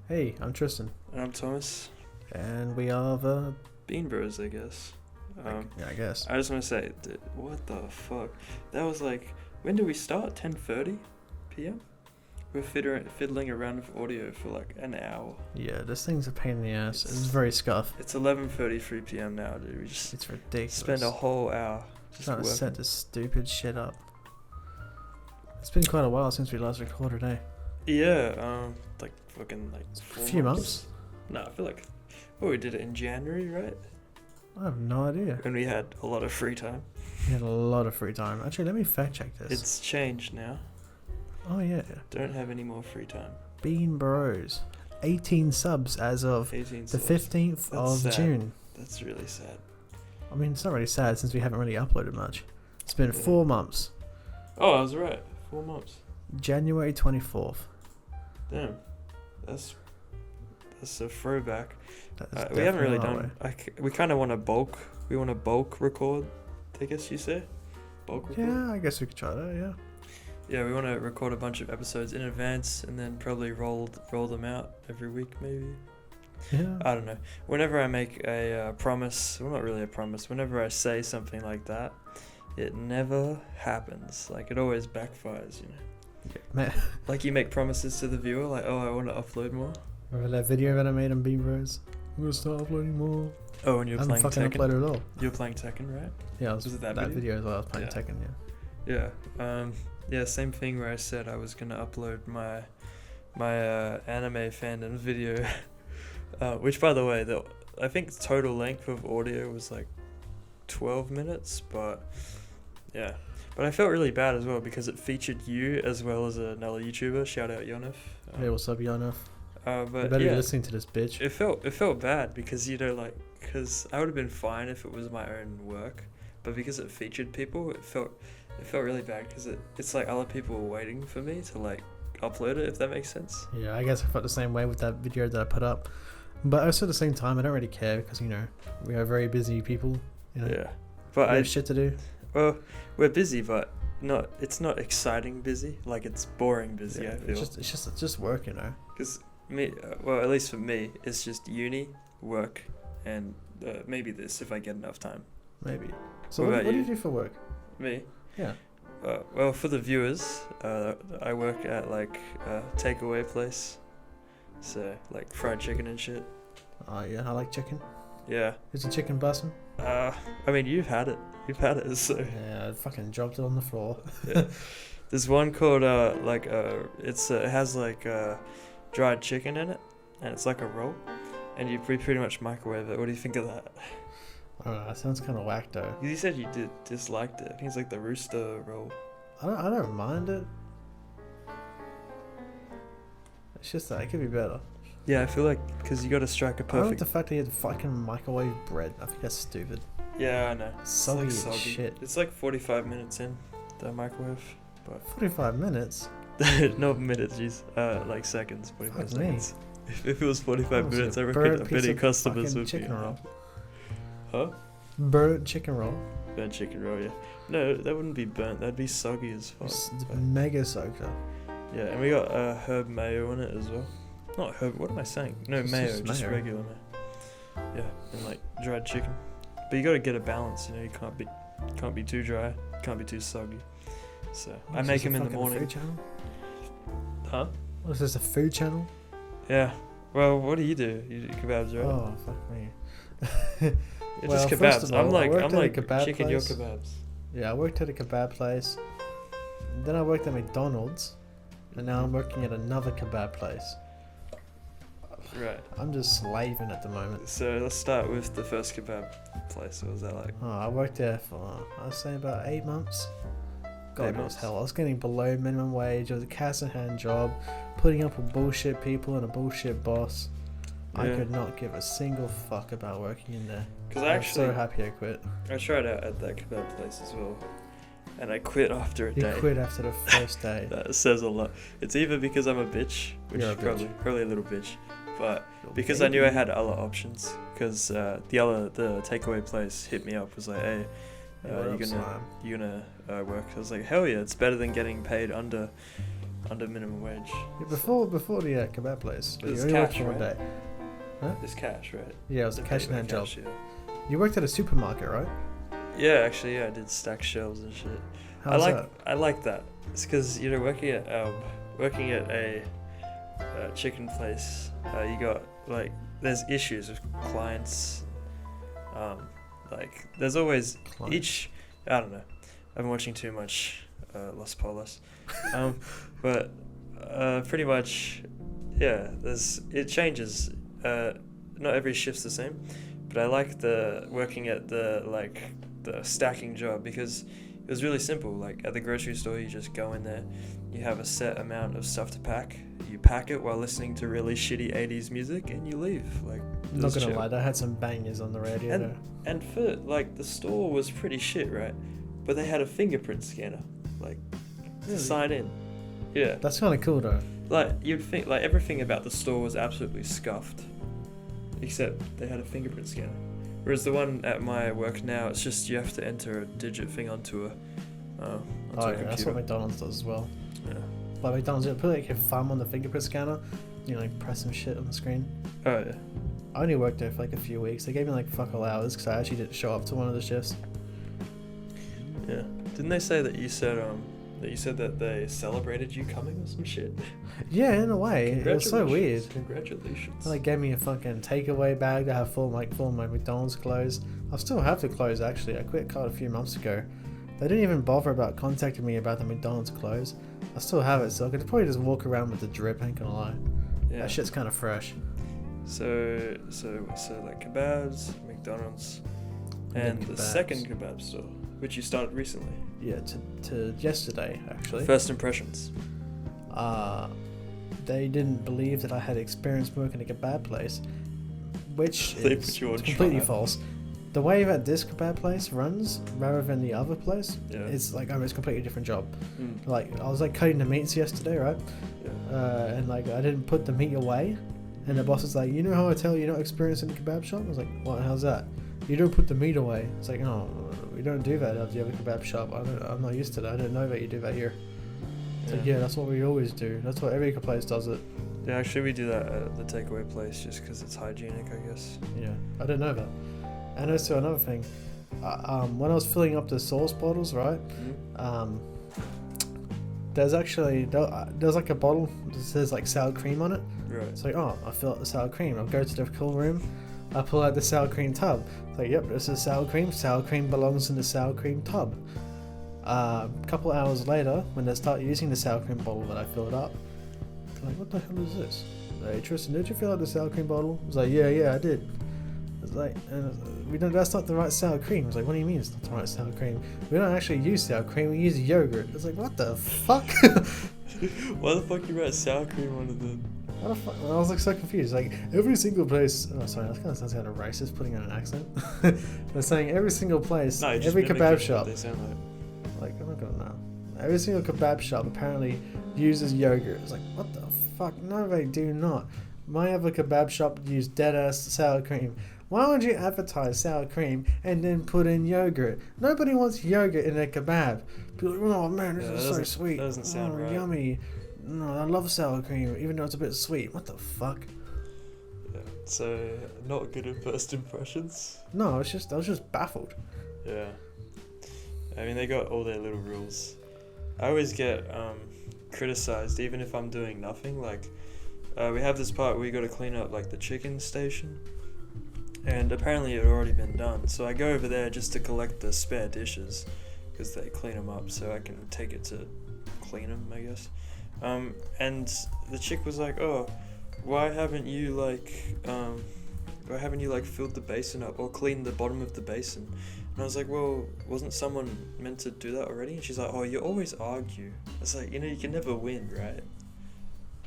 Hey, I'm Tristan, And I'm Thomas. and we are the. BeanBros, I guess. Yeah, I guess. I just want to say, what the fuck? That was like, when did we start? 10:30 p.m. We were fiddling around with audio for like an hour. Yeah, this thing's a pain in the ass. It's very scuff. It's 11:33 p.m. now, dude. We just It's ridiculous. spent a whole hour just trying to working. set this stupid shit up. It's been quite a while since we last recorded, eh? Yeah, like fucking like A 4 few months? No, I feel like, we did it in January, right? I have no idea. When we had a lot of free time. We had a lot of free time. Actually, let me fact check this. It's changed now. Oh yeah, Don't have any more free time. BeanBros, 18 subs as of 18 the subs. 15th That's of sad. June. That's really sad. I mean, it's not really sad since we haven't really uploaded much. It's been Yeah. 4 months. Oh, I was right. 4 months. January 24th. Damn. That's a throwback. That is We haven't definitely really our way. done. We kind of want to bulk. We want to bulk record. I guess you say. Bulk record. Yeah, I guess we could try that. Yeah. Yeah, we want to record a bunch of episodes in advance and then probably roll them out every week, maybe. Yeah. I don't know. Whenever I make a promise, well, not really a promise. Whenever I say something like that, it never happens. Like it always backfires, you know. Yeah, man. Like you make promises to the viewer, like, oh, I want to upload more. Remember that video that I made on BeanBros? I'm gonna start uploading more. Oh, and I you're haven't playing fucking Tekken. uploaded at all. You're playing Tekken, right? Yeah, Was it that that video? video as well. I was playing Yeah. Tekken. Yeah. Yeah. Yeah. Same thing where I said I was gonna upload my anime fandom video, which by the way, I think total length of audio was like 12 minutes, but yeah. But I felt really bad as well because it featured you as well as another YouTuber. Shout out Yonif. Hey, what's up, Yana? You But better be yeah, listening to this bitch. it felt bad because because I would have been fine if it was my own work, but because it featured people, it felt really bad because it's like other people were waiting for me to like upload it, if that makes sense. Yeah, I guess I felt the same way with that video that I put up. But also at the same time, I don't really care because, we are very busy people. Yeah, but We have shit to do. well, we're busy, but it's not exciting busy. Like it's boring busy. Yeah, I feel it's just work, because me, well, at least for me, it's just uni, work, and maybe this if I get enough time. Maybe. So What what about do you you? do for work? Me. Yeah. Well, for the viewers, I work at like a takeaway place, so like fried chicken and shit. Oh yeah, I like chicken. Yeah. Is the chicken busting? I mean, you've had it, so Yeah, I fucking dropped it on the floor. yeah. There's one called it has like dried chicken in it, and it's like a roll, and you pretty much microwave it. What do you think of that? I don't know. That sounds kind of whack though. You said you disliked it. I think it's like the rooster roll. I don't mind it. It's just that it could be better. Yeah, I feel like because you got to strike a I don't like perfect. the fact that you had fucking microwave bread. I think that's stupid. Yeah, I know. Soggy It's as like soggy. shit. It's like 45 minutes in the microwave, but 45 minutes? not minutes, jeez. Like seconds, 45 Fuck me. seconds. If it was 45 That minutes, was I a reckon burnt many piece of customers fucking would be. chicken roll. Huh? Burnt chicken roll. Burnt chicken roll, yeah. No, that wouldn't be burnt. That'd be soggy as fuck. It's but- mega soaked up. Yeah, and we got herb mayo in it as well. Not herb. What am I saying? No, It's mayo, just just mayo. regular mayo. Yeah, and like dried chicken. But you gotta get a balance. You can't be too dry. Can't be too soggy. So I Is make this a them in the fucking morning. Food channel? Huh? What is this, a food channel? Yeah. Well, what do? You do kebabs, right? Oh, fuck me. Yeah, well, just first kebabs. of all, I worked I'm at a like kebab chicken your place. kebabs. Yeah, I worked at a kebab place. Then I worked at McDonald's. And now I'm working at another kebab place. Right. I'm just slaving at the moment. So let's start with the first kebab place. What was that like? Oh, I worked there for, I'd say about 8 months. God, 8 it was months. hell. I was getting below minimum wage. It was a cash in hand job. Putting up with bullshit people and a bullshit boss. I Yeah. could not give a single fuck about working in there. Because I was so actually, happy I quit. I tried out at that kebab place as well, and I quit after a You day. quit after the first day. That says a lot. It's either because I'm a bitch, which You're is a bitch. probably a little bitch, but You're because I knew I baby. had other options. Because the takeaway place hit me up, was like, hey, Hey, what up, slime? you gonna work? I was like, hell yeah, it's better than getting paid under under minimum wage. Yeah, before the kebab place, you It's only worked cash, for one right? day. Huh? It's cash, right? Yeah, it was a They cash pay in by hand job. cash, yeah. You worked at a supermarket, right? Yeah, actually, yeah, I did stack shelves and shit. How's that? I like that. It's because working at a chicken place, you got like there's issues with clients. Like there's always Clients. I don't know. I've been watching too much Los Polos, but pretty much, yeah. It changes. Not every shift's the same, but I like the working at the stacking job because it was really simple. Like at the grocery store, you just go in there, you have a set amount of stuff to pack. You pack it while listening to really shitty 80s music, and you leave. Like, I'm not gonna lie, they had some bangers on the radio there. And for like the store was pretty shit, right? But they had a fingerprint scanner, like to sign in. Yeah. That's kind of cool though. Like you'd think, like everything about the store was absolutely scuffed, except they had a fingerprint scanner. Whereas the one at my work now, it's just you have to enter a digit thing onto a computer. That's what McDonald's does as well. Yeah. Like McDonald's, you put like your thumb on the fingerprint scanner, like press some shit on the screen. Oh yeah. I only worked there for like a few weeks. They gave me like fuck all hours because I actually didn't show up to one of the shifts. Yeah. Didn't they say that you said that they celebrated you coming or some shit? Yeah, in a way. It was so weird. Congratulations. They gave me a fucking takeaway bag that had full of my McDonald's clothes. I still have the clothes actually. I quit card a few months ago. They didn't even bother about contacting me about the McDonald's clothes. I still have it, so I could probably just walk around with the drip, ain't gonna lie. Yeah. That shit's kind of fresh. So like kebabs, McDonald's, and the second kebab store, which you started recently. Yeah, to yesterday actually. First impressions. They didn't believe that I had experience working at a kebab place, which They is put you on completely trial. false. The way that this kebab place runs, rather than the other place, Yeah. it's like almost a completely different job. Mm. Like I was like cutting the meats yesterday, right? Yeah. And like I didn't put the meat away, and the boss was like, "You know how I tell you're not experienced in the kebab shop?" I was like, "What? How's that? You don't put the meat away." It's like, "No, we don't do that at the other kebab shop. I'm not used to that. I didn't know that you do that here." It's like, yeah, that's what we always do. That's what every place does it. Yeah, actually, we do that at the takeaway place just because it's hygienic, I guess. Yeah, I didn't know that. And also another thing, when I was filling up the sauce bottles, right? Mm-hmm. There's like a bottle that says like sour cream on it. Right. It's like, oh, I fill up the sour cream. I'll go to the cool room. I pull out the sour cream tub. It's like, yep, this is sour cream. Sour cream belongs in the sour cream tub. A couple hours later, when they start using the sour cream bottle that I filled up, they're like, what the hell is this? Hey, Tristan, did you fill out the sour cream bottle? I was like, yeah, I did. It's like, that's not the right sour cream. I was like, what do you mean it's not the right sour cream? We don't actually use sour cream, we use yogurt. It's like, what the fuck? Why the fuck you write sour cream on it then? What the fuck? I was like so confused. Like every single place. Oh, sorry, that kind of sounds kind of racist, putting on an accent. They're saying every single place, No, every kebab shop. They sound Like I'm not gonna know. Every single kebab shop apparently uses yogurt. It's like, what the fuck? No, they do not. My other kebab shop used dead ass sour cream. Why would you advertise sour cream and then put in yogurt? Nobody wants yogurt in their kebab. People are like, oh man, this is so sweet. That doesn't sound right. Yummy. No, I love sour cream, even though it's a bit sweet. What the fuck? Yeah. So not good at first impressions. No, I was just baffled. Yeah. I mean, they got all their little rules. I always get criticized, even if I'm doing nothing. Like, we have this part where we got to clean up like the chicken station, and apparently it had already been done. So I go over there just to collect the spare dishes, because they clean them up, so I can take it to clean them, I guess. And the chick was like, "Oh, why haven't you filled the basin up or cleaned the bottom of the basin?" And I was like, "Well, wasn't someone meant to do that already?" And she's like, "Oh, you always argue." It's like, you can never win, right?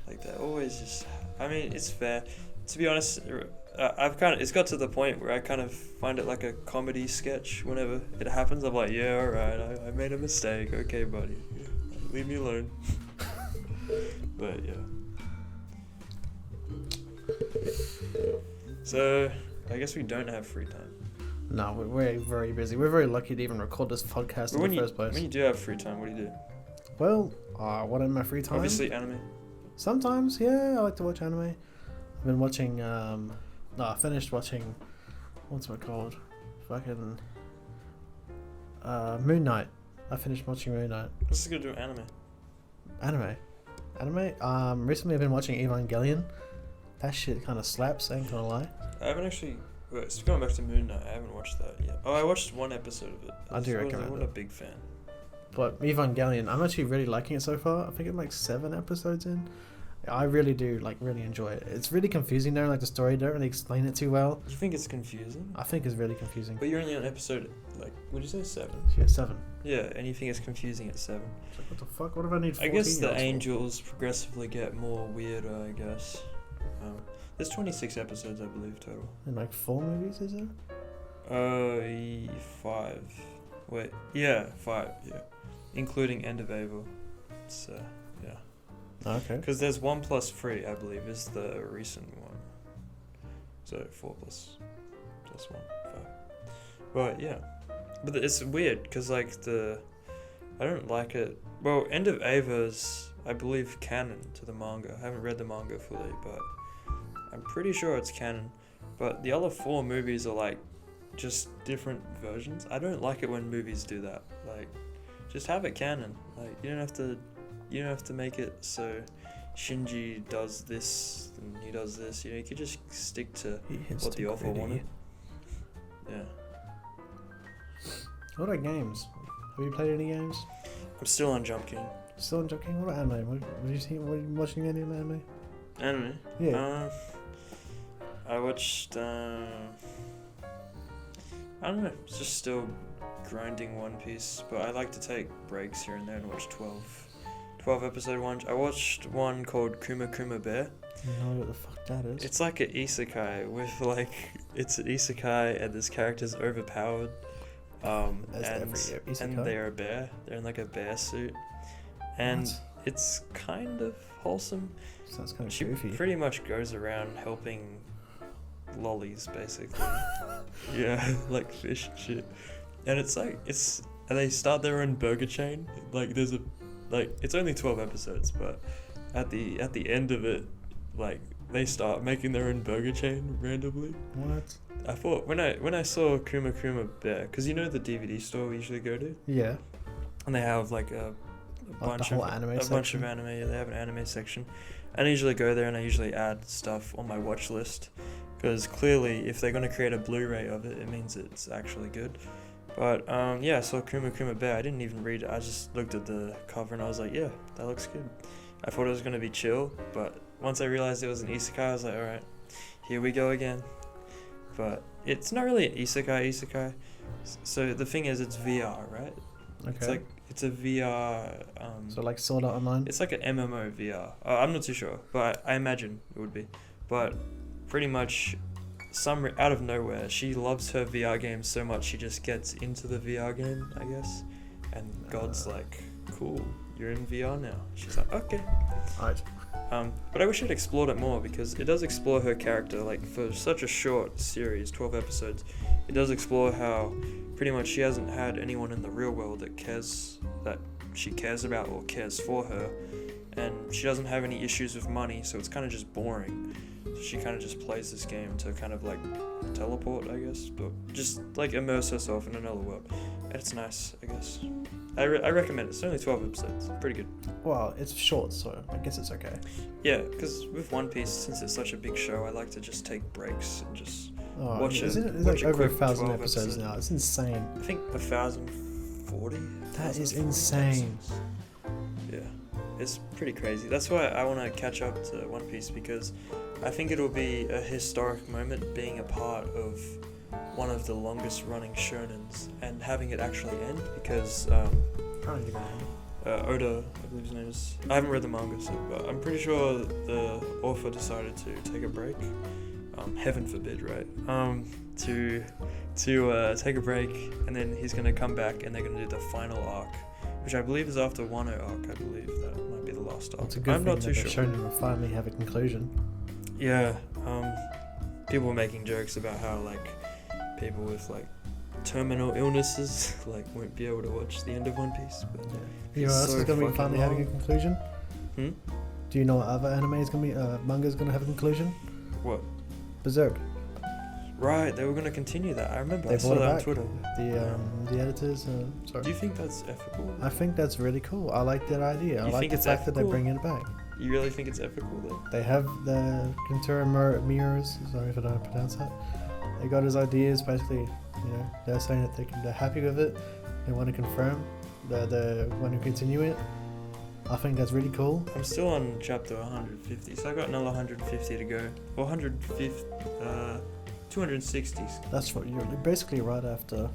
Like they always just. I mean, it's fair. To be honest, it's got to the point where I kind of find it like a comedy sketch. Whenever it happens, I'm like, "Yeah, all right, I made a mistake. Okay, buddy, leave me alone." But yeah. So I guess we don't have free time. No, we're very busy. We're very lucky to even record this podcast in the first place. When you do have free time, what do you do? Well, what in my free time? Obviously anime. Sometimes, yeah, I like to watch anime. I've been watching, I finished watching, what's it called? Fucking, Moon Knight. I finished watching Moon Knight. What's this gonna do with anime? Anime? Recently I've been watching Evangelion. That shit kind of slaps, I ain't gonna lie. I haven't actually... Wait, so going back to Moon Knight, I haven't watched that yet. Oh, I watched one episode of it. I do recommend I'm it. not a big fan. But Evangelion, I'm actually really liking it so far. I think I'm like 7 episodes in. I really do, really enjoy it. It's really confusing though, the story don't really explain it too well. You think it's confusing? I think it's really confusing. But you're only on episode, would you say 7? Yeah, 7. Yeah, and you think it's confusing at 7. It's like, what the fuck? What if I need 14 I guess the years angels progressively get more weirder, I guess. There's 26 episodes, I believe, total. And 4 movies, is there? 5. Wait, yeah, 5, yeah. Including End of Ava. So, yeah. Okay. Because there's 1 plus 3, I believe, is the recent one. So 4 plus 1, 5. But yeah, but it's weird because I don't like it. Well, End of Ava's, I believe, canon to the manga. I haven't read the manga fully, but I'm pretty sure it's canon. But the other 4 movies are just different versions. I don't like it when movies do that. Just have it canon. You don't have to make it so Shinji does this and he does this. You could just stick to what the author wanted. Yeah. What about games? Have you played any games? I'm still on Jump King. Still on Jump King? What about anime? What are you watching any anime? Anime? Yeah. I watched, I don't know, it's just still grinding One Piece, but I like to take breaks here and there and watch 12 episode ones. I watched one called Kuma Kuma Bear. You know what the fuck that is? It's like an isekai with it's an isekai and this character's overpowered. And they're a bear. They're in a bear suit. And What? it's kind of wholesome. Sounds kind of She goofy. pretty much goes around helping lollies, basically. Yeah, fish and shit. And and they start their own burger chain. There's it's only 12 episodes, but at the end of it, they start making their own burger chain randomly. What? I thought when I saw Kuma Kuma Bear, because the DVD store we usually go to, Yeah. and they have a bunch of anime. Yeah, they have an anime section, and I usually go there and I usually add stuff on my watch list, because clearly if they're gonna create a Blu-ray of it, it means it's actually good. But I saw Kuma Kuma Bear. I didn't even read it. I just looked at the cover and I was like, yeah, that looks good. I thought it was gonna be chill, but once I realized it was an isekai, I was like, all right, here we go again. But it's not really an isekai. So the thing is, it's VR, right? Okay. It's a VR. So Sword Art Online? It's like an MMO VR. I'm not too sure, but I imagine it would be. But pretty much, out of nowhere, she loves her VR game so much she just gets into the VR game, I guess. And God's like, cool, you're in VR now. She's like, okay. Alright. But I wish it explored it more, because it does explore her character. For such a short series, 12 episodes, it does explore how pretty much she hasn't had anyone in the real world that she cares about or cares for her, and she doesn't have any issues with money, so it's kind of just boring. So she kind of just plays this game to kind of teleport, I guess, but just immerse herself in another world, and it's nice, I guess. I recommend it. It's only 12 episodes. Pretty good. Well, it's short, so I guess it's okay. Yeah, because with One Piece, since it's such a big show, I like to just take breaks and just watch it. It's watch over quick 1,000 12 episodes now. It's insane. I think 1,040. That is 1,040 insane. episodes. Yeah, it's pretty crazy. That's why I want to catch up to One Piece, because I think it'll be a historic moment being a part of one of the longest running shonens and having it actually end, because Oda, I believe his name is. I haven't read the manga, but I'm pretty sure the author decided to take a break. Heaven forbid, right? To take a break, and then he's gonna come back, and they're gonna do the final arc, which I believe is after Wano arc. I believe that might be the last arc. It's a good I'm thing not too that the sure. shonen will finally have a conclusion. Yeah. People were making jokes about how people with terminal illnesses like won't be able to watch the end of One Piece. But You know what else is going to be finally having a conclusion? Hmm? Do you know what other anime is going to be, manga is going to have a conclusion? What? Berserk. Right, they were going to continue that. I remember. I They saw brought it that on back. Twitter. The editors, sorry. Do you think that's ethical? I think that's really cool. I like that idea. I You like think the it's fact that they're ethical? bringing it back. You really think it's ethical though? They have the Kentaro mirrors. Sorry if I don't pronounce that. They got his ideas. Basically, they're saying that they're happy with it. They want to confirm. They want to continue it. I think that's really cool. I'm still on chapter 150, so I got another 150 to go. Or 150, 260s. That's what you're basically right after.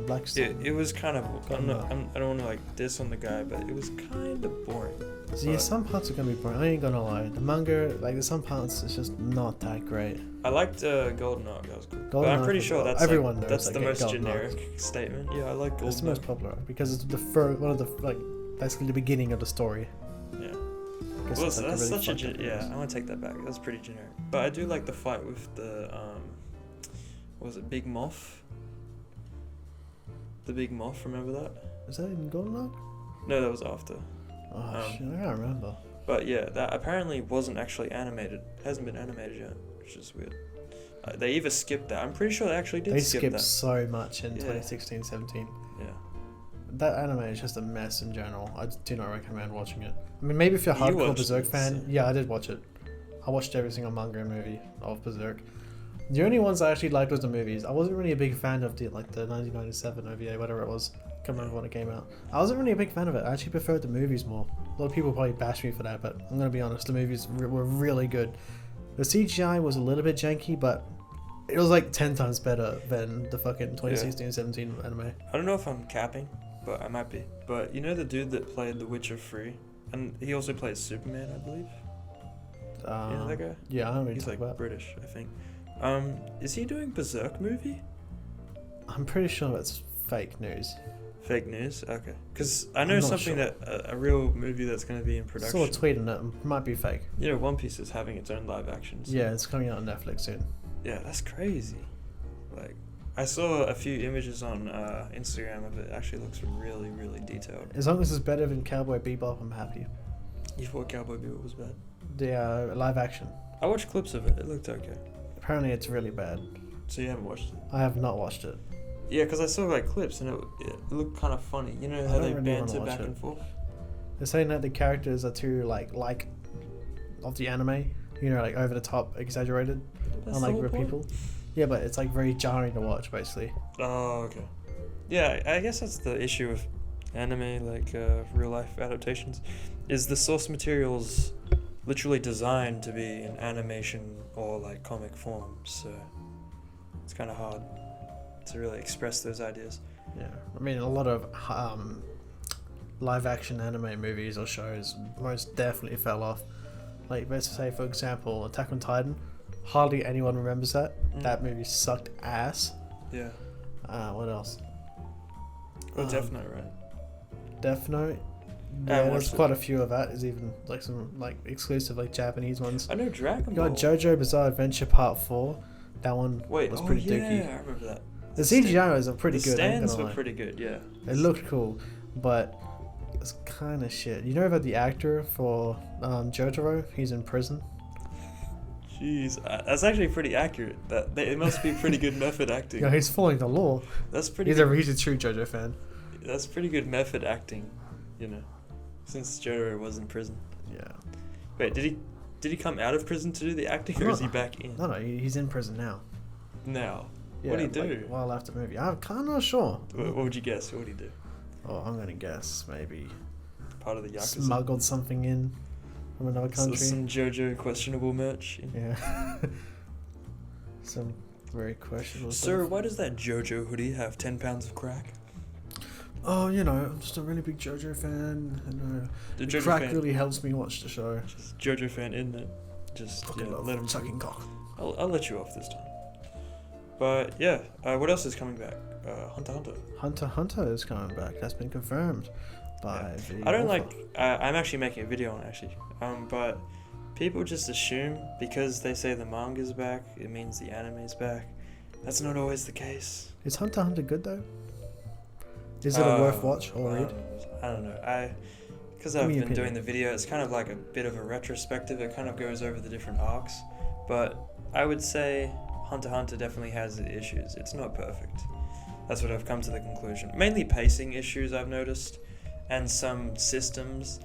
Blackstone. It was kind of. I don't want to like diss on the guy, but it was kind of boring. See, some parts are gonna be boring. I ain't gonna lie. The manga, like, there's some parts it's just not that great. I liked Golden Arc. That was cool. Golden But I'm Arc pretty is- sure that's everyone like, knows that's that the most Golden generic Arc. statement. Yeah, I like Golden It's the most Arc. popular because it's the first one of the basically the beginning of the story. Yeah. I guess Well, it's, like, that's really such a fucked up yeah. premise. I want to take that back. That's pretty generic. But I do like the fight with the what was it, Big Moth? The Big Moth. Remember that? Is that in Golden Arc? No, that was after. Oh shit, I can't remember. But yeah, that apparently wasn't actually animated. It hasn't been animated yet, which is weird. They either skipped that. I'm pretty sure they actually did They skip skipped that. so much in Yeah. 2016, 17. Yeah. That anime is just a mess in general. I do not recommend watching it. I mean, maybe if you're a You hardcore watched Berserk it, fan, so- yeah, I did watch it. I watched every single manga and movie of Berserk. The only ones I actually liked was the movies. I wasn't really a big fan of the 1997 OVA, whatever it was. Can't remember when it came out. I wasn't really a big fan of it. I actually preferred the movies more. A lot of people probably bash me for that, but I'm gonna be honest. The movies were really good. The CGI was a little bit janky, but it was like 10 times better than the fucking 2016-17 anime. I don't know if I'm capping, but I might be. But you know the dude that played The Witcher 3? And he also plays Superman, I believe? You know that guy? Yeah, I don't really He's talk like about. British, I think. Is he doing Berserk movie? I'm pretty sure it's fake news. Fake news? Okay. Because I know I'm not something sure. that a real movie that's going to be in I production. saw a tweet on it. It might be fake. You know, One Piece is having its own live actions. Yeah, it's coming out on Netflix soon. Yeah, that's crazy. Like, I saw a few images on Instagram of it. It actually looks really, really detailed. As long as it's better than Cowboy Bebop, I'm happy. You thought Cowboy Bebop was bad? The live action. I watched clips of it. It looked okay. Apparently, it's really bad. So you haven't watched it? I have not watched it. Yeah, because I saw like clips and it looked kind of funny. You know I how don't they really wanna banter watch back it. and forth? They're saying that the characters are too like of the anime. You know, like over the top, exaggerated, That's unlike the whole real point? people. Yeah, but it's like very jarring to watch, basically. Oh, okay. Yeah, I guess that's the issue with anime, like real life adaptations, is the source material's literally designed to be in animation or like comic form, so it's kind of hard to really express those ideas. Yeah, I mean, a lot of live action anime movies or shows most definitely fell off. Like, let's say, for example, Attack on Titan. Hardly anyone remembers that. That movie sucked ass. Yeah. What else? Well, Death Note, right? Death Note. I Yeah, watched there's it. quite a few of that. There's even like some like exclusive like Japanese ones. I know Dragon You Ball. got JoJo Bizarre Adventure Part 4. That one Wait, was oh pretty yeah, dookie. I remember that. The CGI was pretty the good. I ain't stands gonna were lie. pretty good, yeah. It looked cool, but it's kind of shit. You know about the actor for Jotaro? He's in prison. Jeez, that's actually pretty accurate. It must be pretty good method acting. Yeah, he's following the law. That's pretty. He's a true JoJo fan. That's pretty good method acting, you know, since Jotaro was in prison. Yeah. Wait, did he come out of prison to do the acting, or is he back in? No, he's in prison now. Now. Yeah, What'd he do? Like, while after the movie, I'm kind of not sure. What would you guess? What would he do? Oh, I'm gonna guess maybe Part of the Yakuza? smuggled something in from another So country. some JoJo questionable merch. Yeah. Some very questionable Sir, stuff. why does that JoJo hoodie have 10 pounds of crack? Oh, you know, I'm just a really big JoJo fan, and The the JoJo crack fan, really helps me watch the show. just JoJo fan, isn't it? Just Fucking love let him sucking cock. I'll let you off this time. But yeah, what else is coming back? Hunter x Hunter. Hunter x Hunter is coming back. That's been confirmed by the I don't author. like. I'm actually making a video on it actually. But people just assume because they say the manga's back, it means the anime's back. That's not always the case. Is Hunter x Hunter good though? Is it a worth watch or read? I don't know. Because I've been doing the video, it's kind of like a bit of a retrospective. It kind of goes over the different arcs. But I would say Hunter x Hunter definitely has issues. It's not perfect. That's what I've come to the conclusion. Mainly pacing issues I've noticed, and some systems.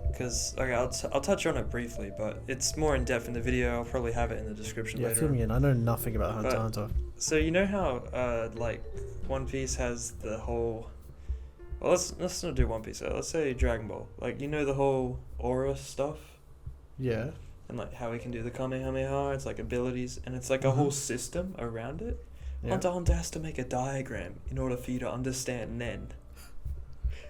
Because I'll touch on it briefly, but it's more in depth in the video. I'll probably have it in the description later. Yeah, fill me in. I know nothing about Hunter x Hunter. So you know how like One Piece has the whole. Well, let's not do One Piece. Let's say Dragon Ball. Like, you know the whole aura stuff. Yeah. And like how we can do the Kamehameha. It's like abilities, and it's like a whole system around it. Yeah. Hunter x Hunter has to make a diagram in order for you to understand Nen.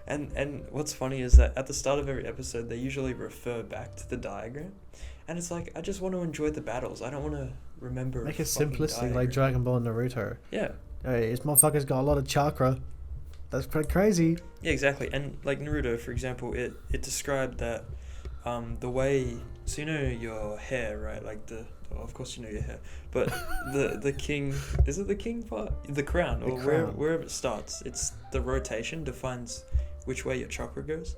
And what's funny is that at the start of every episode, they usually refer back to the diagram. And it's like, I just want to enjoy the battles. I don't want to remember. Make it simplistic like Dragon Ball and Naruto. Yeah. Hey, this motherfucker's got a lot of chakra. That's pretty crazy. Yeah, exactly. And like Naruto, for example, it described that the way... So you know your hair, right? Like of course you know your hair. But the king... Is it the king part? The crown. Or wherever it starts. It's the rotation defines which way your chakra goes.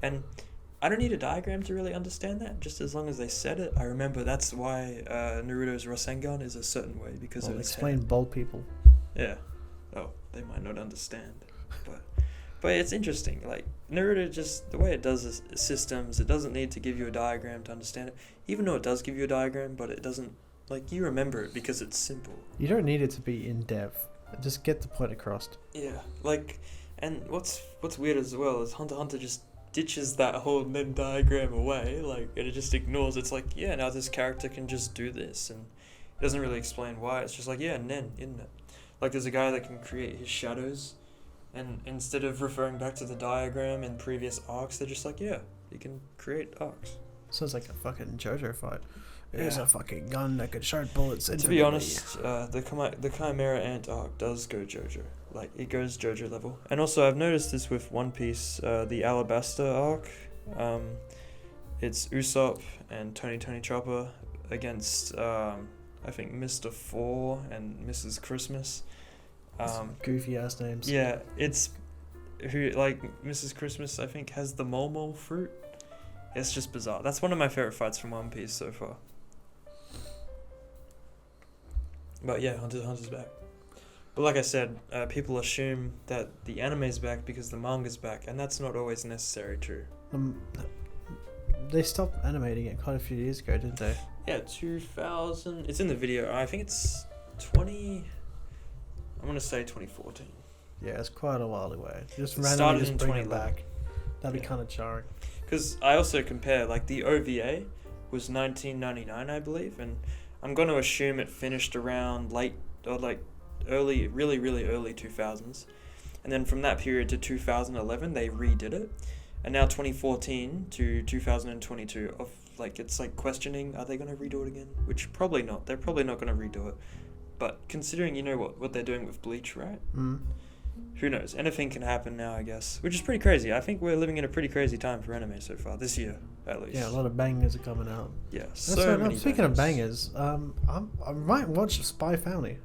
And I don't need a diagram to really understand that. Just as long as they said it, I remember that's why Naruto's Rasengan is a certain way, because of his explain hair. Bald people. Yeah. Oh, they might not understand. But it's interesting. Like, Naruto, just the way it does is systems, it doesn't need to give you a diagram to understand it. Even though it does give you a diagram, but it doesn't, like, you remember it because it's simple. You don't need it to be in depth. Just get the point across. Yeah, like, and what's weird as well is Hunter x Hunter just ditches that whole Nen diagram away, like, and it just ignores. It's like, yeah, now this character can just do this, and it doesn't really explain why. It's just like, yeah, Nen, isn't it? Like, there's a guy that can create his shadows, and instead of referring back to the diagram in previous arcs, they're just like, yeah, you can create arcs. Sounds like a fucking JoJo fight. Here's a fucking gun that could shoot bullets infinitely. To be honest, the Chimera Ant arc does go JoJo. Like, it goes JoJo level. And also, I've noticed this with One Piece, the Alabasta arc. It's Usopp and Tony Chopper against, I think, Mr. Four and Mrs. Christmas. Goofy ass names. Yeah, it's who, like, Mrs. Christmas, I think, has the mole fruit. It's just bizarre. That's one of my favorite fights from One Piece so far. But yeah, Hunter's back. But like I said, people assume that the anime's back because the manga's back, and that's not always necessarily true. They stopped animating it quite a few years ago, didn't they? Yeah, 2000. It's in the video. I think it's 20. I'm gonna say 2014. Yeah, it's quite a while away. Just it randomly just bring it back. That'd be kind of jarring. Because I also compare, like, the OVA was 1999, I believe, and I'm going to assume it finished around late, or like early, really, really early 2000s. And then from that period to 2011, they redid it. And now 2014 to 2022, it's like questioning, are they going to redo it again? Which probably not. They're probably not going to redo it. But considering, you know, what they're doing with Bleach, right? Who knows? Anything can happen now, I guess. Which is pretty crazy. I think we're living in a pretty crazy time for anime so far, this year, at least. Yeah, a lot of bangers are coming out. Yeah, many speaking of bangers, I might watch Spike's Family.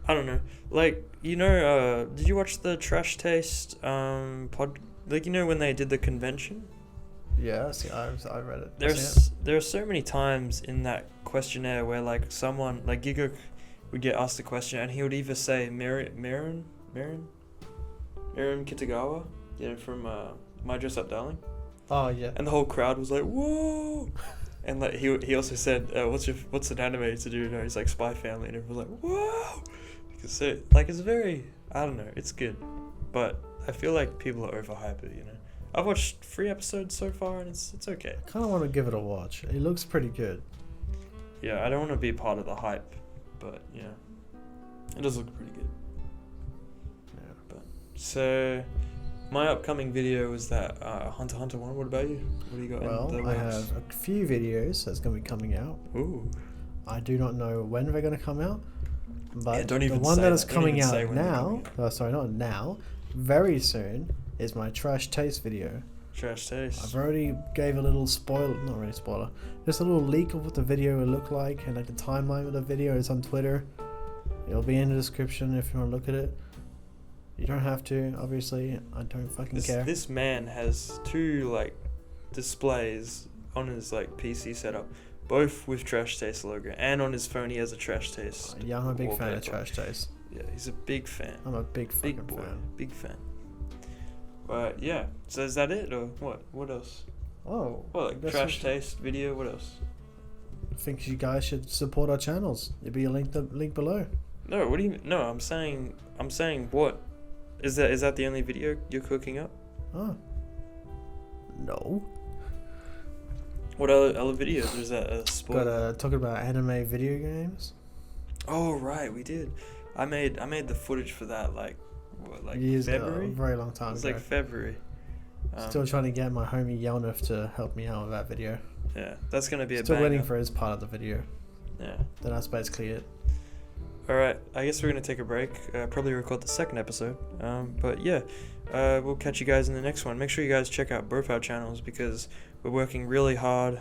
I don't know. Like, you know, did you watch the Trash Taste pod? Like, you know, when they did the convention? Yeah, I read it. There are so many times in that questionnaire where, like, someone, like Gigo would get asked a question and he would either say Mirin Kitagawa, you know, from My Dress Up Darling. Oh yeah. And the whole crowd was like, whoa! And like he also said, what's an anime to do? And he's like, Spy Family, and everyone was like, whoa! Because it's very, I don't know, it's good, but I feel like people are overhyped, you know. I've watched 3 episodes so far, and it's okay. I kind of want to give it a watch. It looks pretty good. Yeah, I don't want to be part of the hype, but yeah, it does look pretty good. Yeah. But so, my upcoming video is that Hunter x Hunter 1. What about you? What do you got? Well, I have a few videos that's going to be coming out. Ooh. I do not know when they're going to come out, but the one that is coming out now. Sorry, not now. Very soon. Is my Trash Taste video. Trash Taste. I've already gave a little spoiler, not really spoiler, just a little leak of what the video will look like, and like the timeline of the video is on Twitter. It'll be in the description if you want to look at it. You don't have to, obviously. I don't fucking care. This man has 2 like displays on his like PC setup, both with Trash Taste logo, and on his phone he has a Trash Taste. Yeah, I'm a big fan wallpaper. of Trash Taste. Yeah, he's a big fan. I'm a big fucking Big boy, fan. big fan. Yeah. So is that it or what? What else? Oh, Well, like that's Trash what- Taste video. What else? I think you guys should support our channels. There'll be a link below. No, what do you? No, I'm saying what? Is that the only video you're cooking up? Oh. No. What other videos? Or is that a sport? Talking about anime video games. Oh right, we did. I made the footage for that like Years ago, February. a very long time It was ago. like February. Still trying to get my homie Yelnif to help me out with that video. Yeah, that's gonna be Still a banger. waiting for his part of the video. Yeah. Then that's basically it. All right, I guess we're gonna take a break. Probably record the second episode. But yeah, we'll catch you guys in the next one. Make sure you guys check out both our channels because we're working really hard.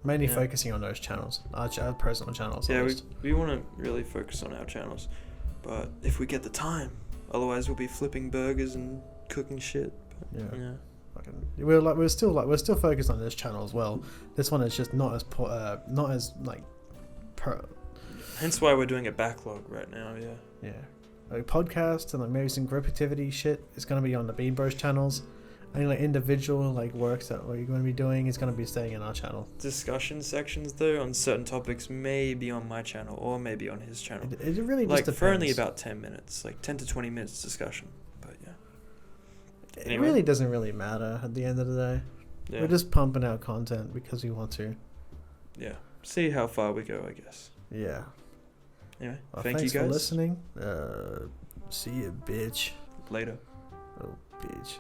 Mainly Yeah. focusing on those channels, our personal channels. Yeah, honest. we want to really focus on our channels, but if we get the time, otherwise we'll be flipping burgers and cooking shit. But, Yeah. yeah. Fucking, we're still focused on this channel as well. This one is just not as Hence why we're doing a backlog right now. Yeah. yeah. Like podcast and like maybe some group activity shit is gonna be on the BeanBros channels. Any like individual like works that we're going to be doing is going to be staying in our channel. Discussion sections though on certain topics may be on my channel or maybe on his channel. It really just Like depends. for only about 10 minutes, like 10 to 20 minutes discussion. But yeah. It Anyway. really doesn't really matter at the end of the day. Yeah. We're just pumping out content because we want to. Yeah. See how far we go, I guess. Yeah. Anyway, Well, thank you thanks guys. for listening. See you, bitch. Later. Oh, bitch.